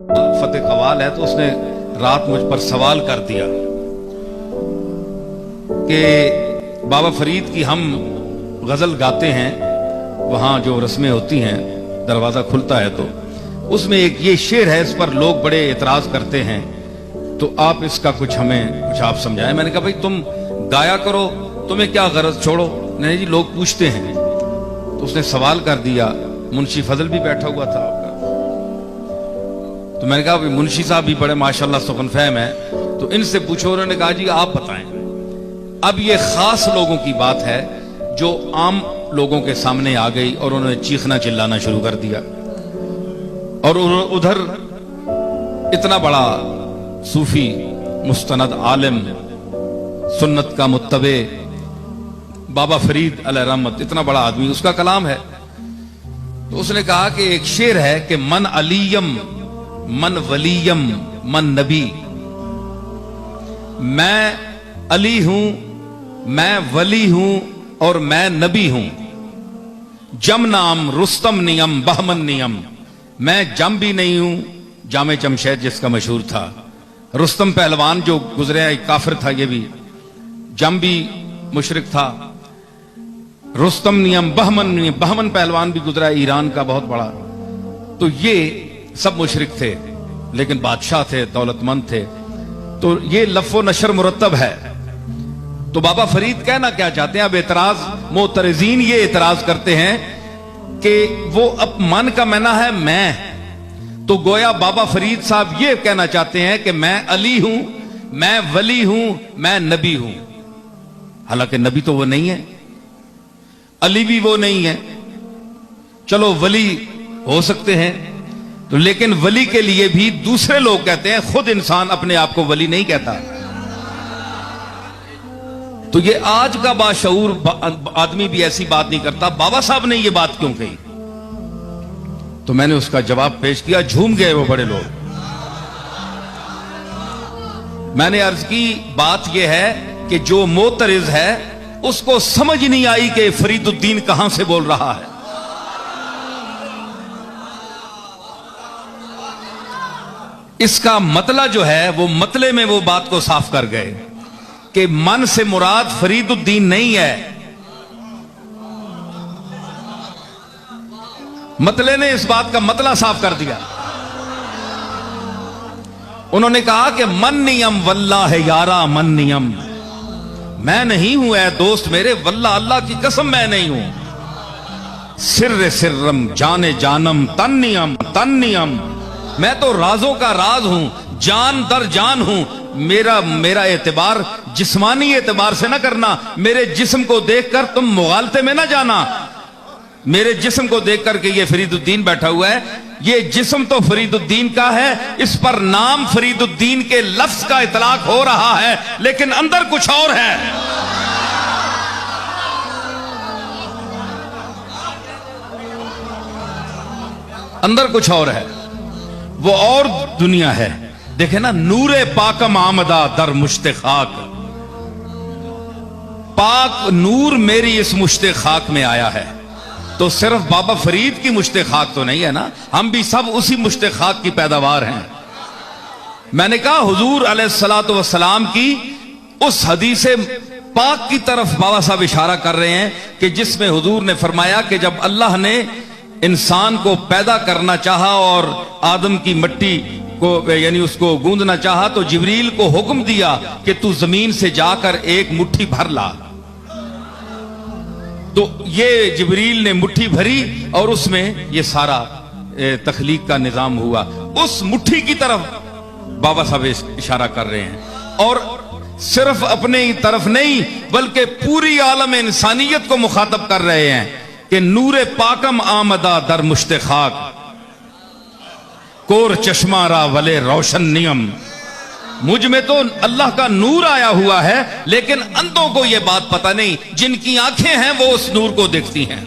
फतेह कवाल है तो उसने रात मुझ पर सवाल कर दिया कि बाबा फरीद की हम गजल गाते हैं, वहां जो रस्में होती हैं दरवाजा खुलता है तो उसमें एक ये शेर है, इस पर लोग बड़े एतराज करते हैं, तो आप इसका कुछ हमें कुछ आप समझाएं। मैंने कहा भाई तुम गाया करो, तुम्हें क्या गरज, छोड़ो। नहीं जी लोग पूछते हैं। तो उसने सवाल कर दिया, मुंशी फजल भी बैठा हुआ था आपका, तो मैंने कहा मुंशी साहब भी बड़े माशाल्लाह सुखन फहम है, तो इनसे पूछो। उन्होंने कहा जी आप बताएं। अब ये खास लोगों की बात है जो आम लोगों के सामने आ गई और उन्होंने चीखना चिल्लाना शुरू कर दिया, और उधर इतना बड़ा सूफी मुस्तनद आलिम सुन्नत का मुत्तबे बाबा फरीद अलैहि रहमत, इतना बड़ा आदमी, उसका कलाम है। तो उसने कहा कि एक शेर है कि मन अलीयम मन वलीयम मन नबी, मैं अली हूं, मैं वली हूं और मैं नबी हूं। जम नाम रुस्तम नियम बहमन नियम, मैं जम भी नहीं हूं, जामे जमशेद जिसका मशहूर था। रुस्तम पहलवान जो गुजरे एक काफिर था, ये भी जम भी मुशरिक था। रुस्तम नियम बहमन नियम, बहमन पहलवान भी गुजरा ईरान का बहुत बड़ा। तो ये सब मुशरिक थे लेकिन बादशाह थे, दौलतमंद थे। तो ये लफ़ो नशर मुरत्तब है। तो बाबा फरीद कहना क्या चाहते हैं, अब एतराज मोतरजीन ये एतराज करते हैं कि वो अब मन का मैना है मैं, तो गोया बाबा फरीद साहब ये कहना चाहते हैं कि मैं अली हूं, मैं वली हूं, मैं नबी हूं। हालांकि नबी तो वो नहीं है, अली भी वो नहीं है, चलो वली हो सकते हैं, तो लेकिन वली के लिए भी दूसरे लोग कहते हैं, खुद इंसान अपने आप को वली नहीं कहता। तो ये आज का बाशऊर आदमी भी ऐसी बात नहीं करता। बाबा साहब ने ये बात क्यों कही? तो मैंने उसका जवाब पेश किया, झूम गए वो बड़े लोग। मैंने अर्ज की बात यह है कि जो मोतरिज है उसको समझ नहीं आई कि फरीदुद्दीन कहां से बोल रहा है। इसका मतला जो है वो मतले में वो बात को साफ कर गए कि मन से मुराद फरीदुद्दीन नहीं है। मतले ने इस बात का मतला साफ कर दिया। उन्होंने कहा कि मन नियम वल्लाह है यारा मन नियम, मैं नहीं हूं ऐ दोस्त मेरे, वल्लाह अल्लाह की कसम मैं नहीं हूं। सिर्र सिर्रम जाने जानम तन नियम, मैं तो राजों का राज हूं, जान दर जान हूं। मेरा एतबार जिस्मानी एतबार से ना करना, मेरे जिस्म को देखकर तुम मुगालते में ना जाना। मेरे जिस्म को देखकर के ये फरीदुद्दीन बैठा हुआ है, ये जिस्म तो फरीदुद्दीन का है, इस पर नाम फरीदुद्दीन के लफ्ज का इतलाक हो रहा है, लेकिन अंदर कुछ और है। अंदर कुछ और है, वो और दुनिया है। देखे ना, नूरे पाकम आमदा दर मुश्ते खाक, पाक नूर मेरी इस मुश्ते खाक में आया है। तो सिर्फ बाबा फरीद की मुश्ते खाक तो नहीं है ना, हम भी सब उसी मुश्ते खाक की पैदावार हैं। मैंने कहा हुजूर अलैहिस्सलातु वस्सलाम की उस हदीसे पाक की तरफ बाबा साहब इशारा कर रहे हैं कि जिसमें हुजूर ने फरमाया कि जब अल्लाह ने इंसान को पैदा करना चाहा और आदम की मट्टी को यानी उसको गूंदना चाहा, तो जिब्रील को हुक्म दिया कि तू जमीन से जाकर एक मुट्ठी भर ला। तो ये जिब्रील ने मुट्ठी भरी और उसमें ये सारा तख्लीक का निजाम हुआ। उस मुट्ठी की तरफ बाबा साहब इशारा कर रहे हैं, और सिर्फ अपने ही तरफ नहीं बल्कि पूरी आलम इंसानियत को मुखातब कर रहे हैं कि नूरे पाकम आमदा दर मुश्ते खाक, कोर चश्मा रा वले रोशन नियम। मुझ में तो अल्लाह का नूर आया हुआ है, लेकिन अंधों को यह बात पता नहीं, जिनकी आंखें हैं वो उस नूर को देखती हैं।